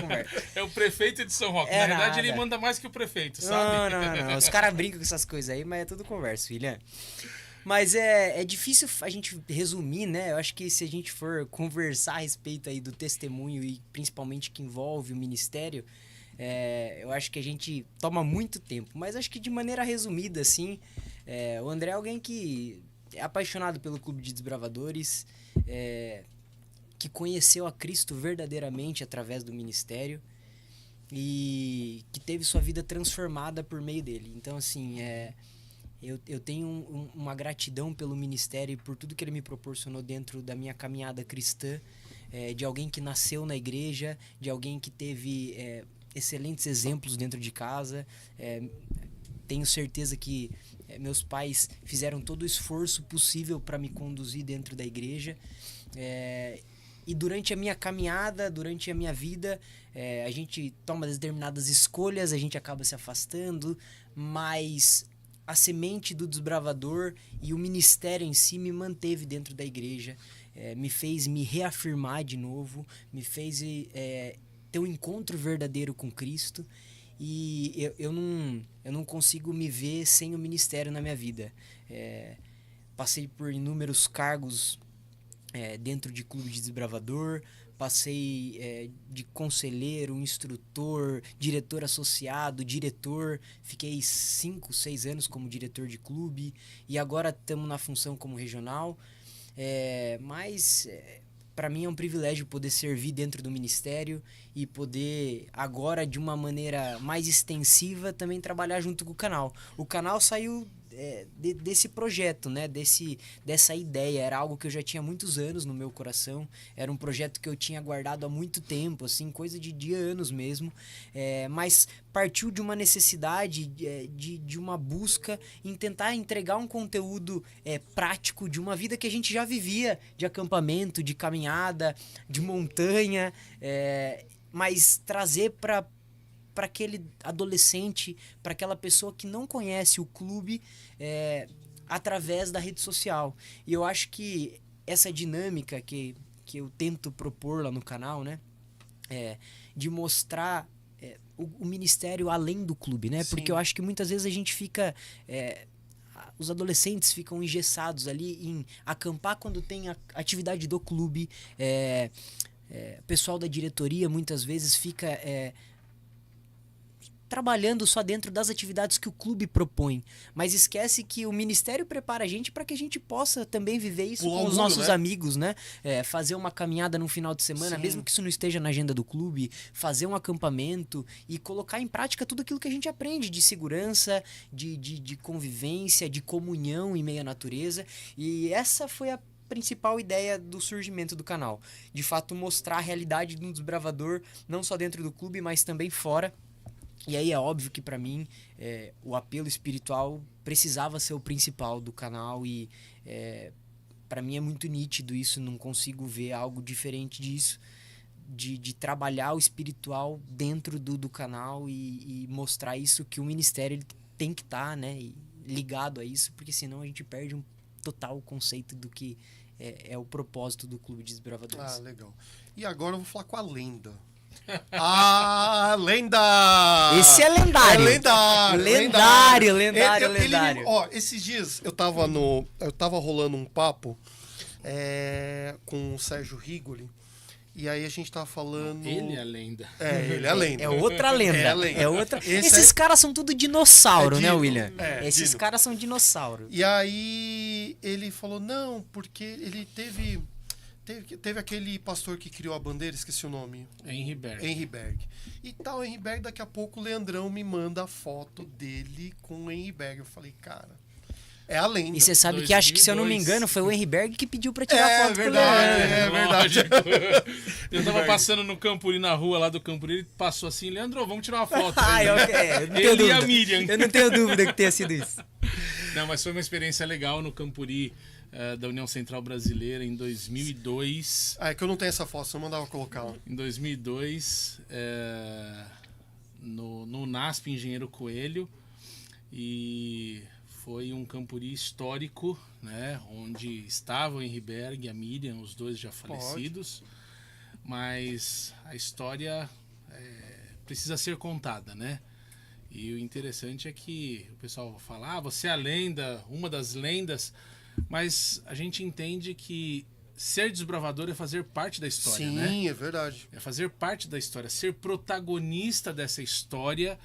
É o prefeito de São Roque.
É
Na verdade,
nada.
ele manda mais que o prefeito, sabe?
Não. Os caras brincam com essas coisas aí, mas é tudo conversa, William. Mas é difícil a gente resumir, né? Eu acho que se a gente for conversar a respeito aí do testemunho e principalmente que envolve o ministério, eu acho que a gente toma muito tempo. Mas acho que de maneira resumida, assim, o André é alguém que é apaixonado pelo Clube de Desbravadores, que conheceu a Cristo verdadeiramente através do ministério e que teve sua vida transformada por meio dele. Então, assim, eu tenho uma gratidão pelo ministério e por tudo que ele me proporcionou dentro da minha caminhada cristã, de alguém que nasceu na igreja, de alguém que teve excelentes exemplos dentro de casa. Tenho certeza que meus pais fizeram todo o esforço possível para me conduzir dentro da igreja. E durante a minha caminhada, durante a minha vida, a gente toma determinadas escolhas, a gente acaba se afastando, mas a semente do desbravador e o ministério em si me manteve dentro da igreja, me fez me reafirmar de novo, me fez ter um encontro verdadeiro com Cristo, e eu não consigo me ver sem o ministério na minha vida. Passei por inúmeros cargos dentro de clube de desbravador, passei de conselheiro, instrutor, diretor associado, diretor, fiquei 5, 6 anos como diretor de clube e agora estamos na função como regional, mas para mim é um privilégio poder servir dentro do ministério e poder agora de uma maneira mais extensiva também trabalhar junto com o canal. O canal saiu desse projeto, né? Dessa ideia. Era algo que eu já tinha há muitos anos no meu coração, era um projeto que eu tinha guardado há muito tempo, assim, coisa de anos mesmo, mas partiu de uma necessidade, de uma busca em tentar entregar um conteúdo prático de uma vida que a gente já vivia, de acampamento, de caminhada, de montanha, mas trazer para aquele adolescente, para aquela pessoa que não conhece o clube através da rede social. E eu acho que essa dinâmica que eu tento propor lá no canal, né, de mostrar o ministério além do clube, né?
Sim.
Porque eu acho que muitas vezes a gente fica... os adolescentes ficam engessados ali em acampar quando tem a atividade do clube. O pessoal da diretoria muitas vezes fica... trabalhando só dentro das atividades que o clube propõe, mas esquece que o ministério prepara a gente para que a gente possa também viver isso
Pular
com
o
os
muro,
nossos
né?
amigos, né? Fazer uma caminhada no final de semana,
Sim.
mesmo que isso não esteja na agenda do clube, fazer um acampamento e colocar em prática tudo aquilo que a gente aprende de segurança, de convivência, de comunhão em meio à natureza. E essa foi a principal ideia do surgimento do canal. De fato, mostrar a realidade do desbravador, não só dentro do clube, mas também fora. E aí é óbvio que para mim o apelo espiritual precisava ser o principal do canal e para mim é muito nítido isso, não consigo ver algo diferente disso de trabalhar o espiritual dentro do canal e mostrar isso, que o ministério ele tem que estar, né, ligado a isso, porque senão a gente perde um total conceito do que é o propósito do Clube de Desbravadores.
Ah, legal. E agora eu vou falar com a lenda. Ah, lenda!
Esse é lendário.
É lendário.
Lendário.
Ó, esses dias eu tava rolando um papo com o Sérgio Rigoli. E aí a gente tava falando...
Ele é a lenda.
Ele é a lenda.
É outra lenda.
É a lenda.
É outra...
Esse
Esses caras são tudo dinossauro, né,
Dino.
William? Esses
Dino.
caras são dinossauro.
E aí ele falou, não, porque ele teve aquele pastor que criou a bandeira, esqueci o nome.
Henry Berg.
Henry Berg. E tal, Henry Berg, daqui a pouco o Leandrão me manda a foto dele com o Henry Berg. Eu falei, cara, é a lenda.
E você sabe que, acho que, se eu não me engano, foi o Henry Berg que pediu pra tirar foto com o
verdade,
Leandro.
é verdade.
Eu tava passando no Campuri, na rua lá do Campuri, ele passou assim, Leandro, vamos tirar uma foto.
Eu não tenho
Ele e a
dúvida.
Miriam.
Eu não tenho dúvida que tenha sido isso.
Não, mas foi uma experiência legal no Campuri da União Central Brasileira em 2002.
É que eu não tenho essa foto, senão eu mandava colocar lá.
Em 2002, no NASP Engenheiro Coelho, e foi um Campuri histórico, né, onde estavam o Henry Berg e a Miriam, os dois já falecidos, mas a história precisa ser contada, né? E o interessante é que o pessoal fala, você é a lenda, uma das lendas, mas a gente entende que ser desbravador é fazer parte da história, né?
Sim, é verdade.
É fazer parte da história, ser protagonista dessa história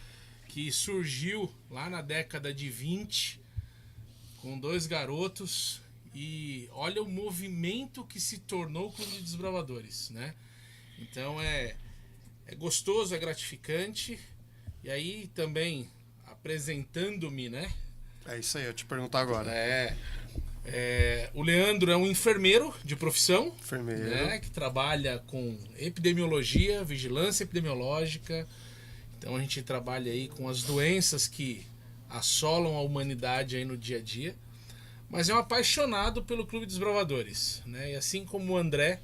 que surgiu lá na década de 20, com 2 garotos, e olha o movimento que se tornou o Clube de Desbravadores, né? Então é gostoso, é gratificante, e aí também apresentando-me, né?
É isso aí, eu te perguntar agora.
O Leandro é um enfermeiro de profissão,
Enfermeiro.
né, que trabalha com epidemiologia, vigilância epidemiológica. Então a gente trabalha aí com as doenças que assolam a humanidade aí no dia a dia. Mas é um apaixonado pelo Clube dos Desbravadores, né? E assim como o André,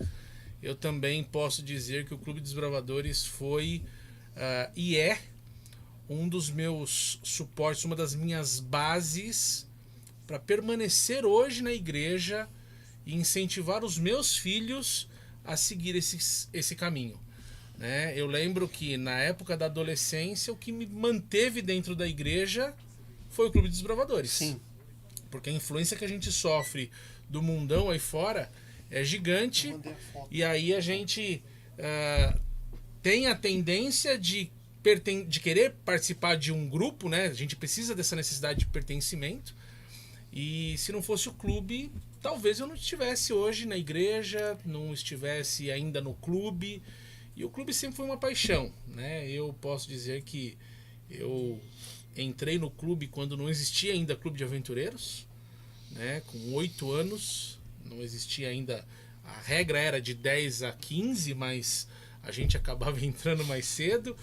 eu também posso dizer que o Clube dos Desbravadores foi e é um dos meus suportes, uma das minhas bases para permanecer hoje na igreja e incentivar os meus filhos a seguir esse caminho, né? Eu lembro que na época da adolescência o que me manteve dentro da igreja foi o Clube dos Desbravadores.
Sim.
Porque a influência que a gente sofre do mundão aí fora é gigante, e aí a gente tem a tendência de querer participar de um grupo, né? A gente precisa dessa necessidade de pertencimento. E se não fosse o clube, talvez eu não estivesse hoje na igreja, não estivesse ainda no clube. E o clube sempre foi uma paixão, né? Eu posso dizer que eu entrei no clube quando não existia ainda Clube de Aventureiros, né? Com 8 anos, não existia ainda. A regra era de 10 a 15, mas a gente acabava entrando mais cedo.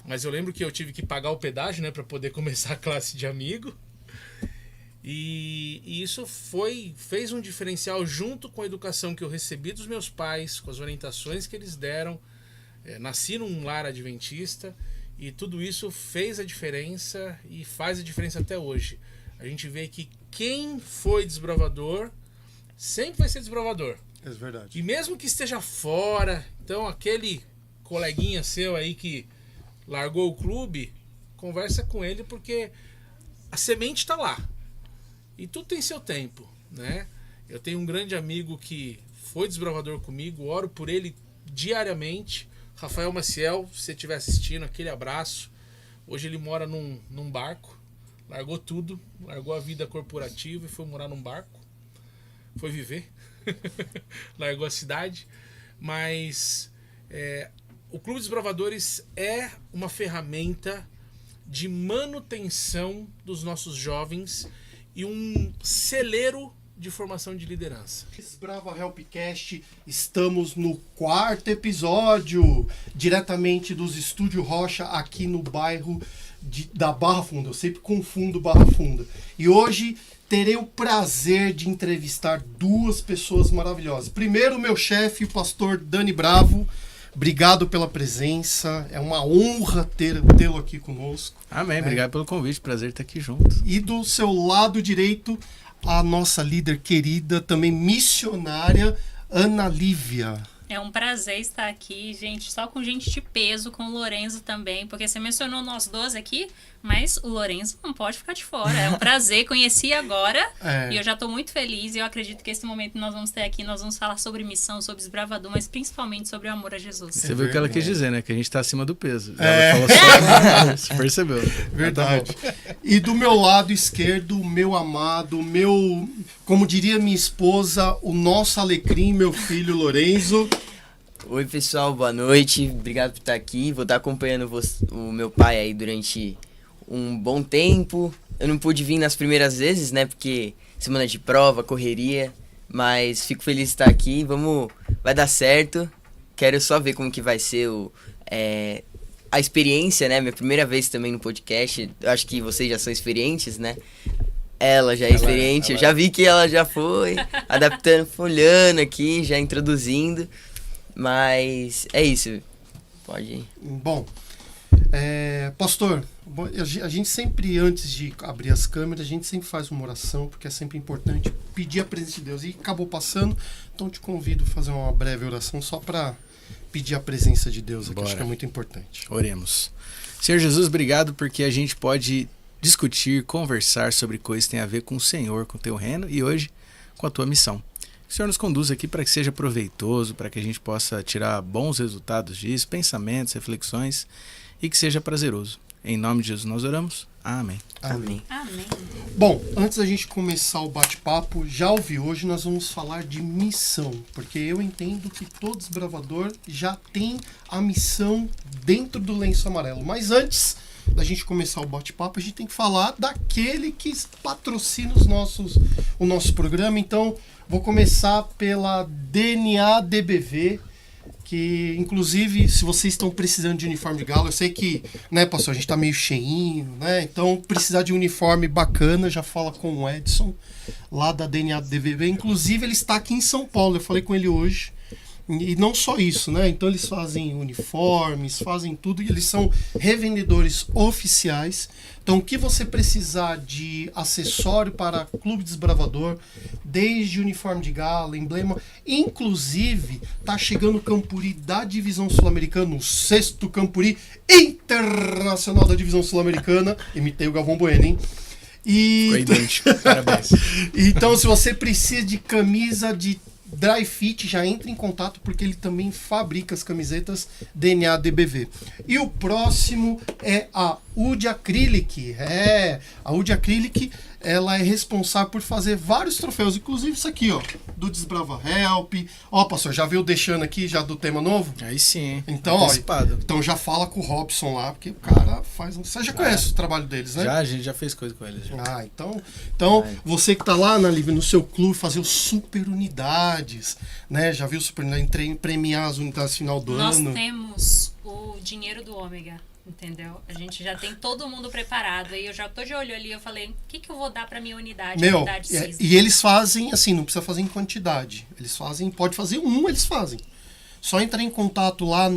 Mas eu lembro que eu tive que pagar o pedágio, né, para poder começar a classe de amigo. E isso fez um diferencial junto com a educação que eu recebi dos meus pais, com as orientações que eles deram. Nasci num lar adventista e tudo isso fez a diferença e faz a diferença até hoje. A gente vê que quem foi desbravador sempre vai ser desbravador.
É verdade.
E mesmo que esteja fora, então aquele coleguinha seu aí que largou o clube, conversa com ele, porque a semente está lá. E tudo tem seu tempo, né? Eu tenho um grande amigo que foi desbravador comigo, oro por ele diariamente. Rafael Maciel, se você estiver assistindo, aquele abraço. Hoje ele mora num barco, largou tudo, largou a vida corporativa e foi morar num barco. Foi viver, largou a cidade. Mas o Clube dos Desbravadores é uma ferramenta de manutenção dos nossos jovens e um celeiro de formação de liderança.
Desbrava Helpcast, estamos no 4º episódio, diretamente dos Estúdio Rocha, aqui no bairro da Barra Funda. Eu sempre confundo Barra Funda. E hoje terei o prazer de entrevistar 2 pessoas maravilhosas. Primeiro, o meu chefe, o pastor Dani Bravo. obrigado pela presença. É uma honra tê-lo aqui conosco.
Amém. Obrigado pelo convite. Prazer estar aqui junto.
E do seu lado direito, a nossa líder querida, também missionária, Ana Lívia.
É um prazer estar aqui, gente, só com gente de peso, com o Lorenzo também, porque você mencionou nós 12 aqui, mas o Lorenzo não pode ficar de fora. É um prazer, conheci agora e eu já estou muito feliz e eu acredito que esse momento que nós vamos ter aqui, nós vamos falar sobre missão, sobre desbravador, mas principalmente sobre o amor a Jesus.
Você viu o que ela quis dizer, né? Que a gente está acima do peso. Ela falou só, você percebeu.
Verdade. E do meu lado esquerdo, o meu amado, como diria minha esposa, o nosso alecrim, meu filho Lorenzo.
Oi pessoal, boa noite, obrigado por estar aqui. Vou estar acompanhando o meu pai aí durante um bom tempo. Eu não pude vir nas primeiras vezes, né, porque semana de prova, correria, mas fico feliz de estar aqui. Vai dar certo. Quero só ver como que vai ser a experiência, né, minha primeira vez também no podcast. Eu acho que vocês já são experientes, né? Ela já é experiente, eu já vi que ela já foi adaptando, olhando aqui, já introduzindo. Mas é isso, pode ir.
Bom, pastor, a gente sempre, antes de abrir as câmeras, a gente sempre faz uma oração, porque é sempre importante pedir a presença de Deus. E acabou passando, então te convido a fazer uma breve oração só para pedir a presença de Deus aqui. Acho que é muito importante.
Oremos. Senhor Jesus, obrigado porque a gente pode discutir, conversar sobre coisas que têm a ver com o Senhor, com o teu reino e hoje com a tua missão. Que o Senhor nos conduza aqui para que seja proveitoso, para que a gente possa tirar bons resultados disso, pensamentos, reflexões e que seja prazeroso. Em nome de Jesus nós oramos. Amém.
Amém.
Amém.
Bom, antes da gente começar o bate-papo, já ouvi hoje, nós vamos falar de missão, porque eu entendo que todo desbravador já tem a missão dentro do lenço amarelo. Mas antes da gente começar o bate-papo, a gente tem que falar daquele que patrocina o nosso programa. Então, vou começar pela DNA DBV, que inclusive, se vocês estão precisando de uniforme de gala, eu sei que, né, pastor, a gente tá meio cheinho, né? Então, precisar de um uniforme bacana, já fala com o Edson, lá da DNA DBV. Inclusive, ele está aqui em São Paulo, eu falei com ele hoje. E não só isso, né? Então eles fazem uniformes, fazem tudo e eles são revendedores oficiais. Então o que você precisar de acessório para Clube Desbravador, desde uniforme de gala, emblema, inclusive tá chegando o Campuri da Divisão Sul-Americana, o 6º Campuri Internacional da Divisão Sul-Americana. Imitei o Galvão Bueno, hein?
Ficou idêntico, parabéns.
Então se você precisa de camisa de Dry Fit, já entra em contato porque ele também fabrica as camisetas DNA DBV. E o próximo é a Wood Acrylic. A Wood Acrylic, ela é responsável por fazer vários troféus, inclusive isso aqui, ó, do Desbrava Help. Ó, pastor, já viu deixando aqui já do tema novo?
Aí sim.
Então, ó, então já fala com o Robson lá, porque o cara faz. Você já conhece o trabalho deles, né?
Já, a gente já fez coisa com eles. Já.
Então você que tá lá no seu clube fazer os super unidades, né? Já viu o super unidade, premiar as unidades final do ano.
Nós temos o dinheiro do Ômega. Entendeu? A gente já tem todo mundo preparado. Aí eu já tô de olho ali. Eu falei, o que eu vou dar pra minha unidade? Unidade
e eles fazem assim, não precisa fazer em quantidade. Eles fazem, pode fazer eles fazem. Só entrar em contato lá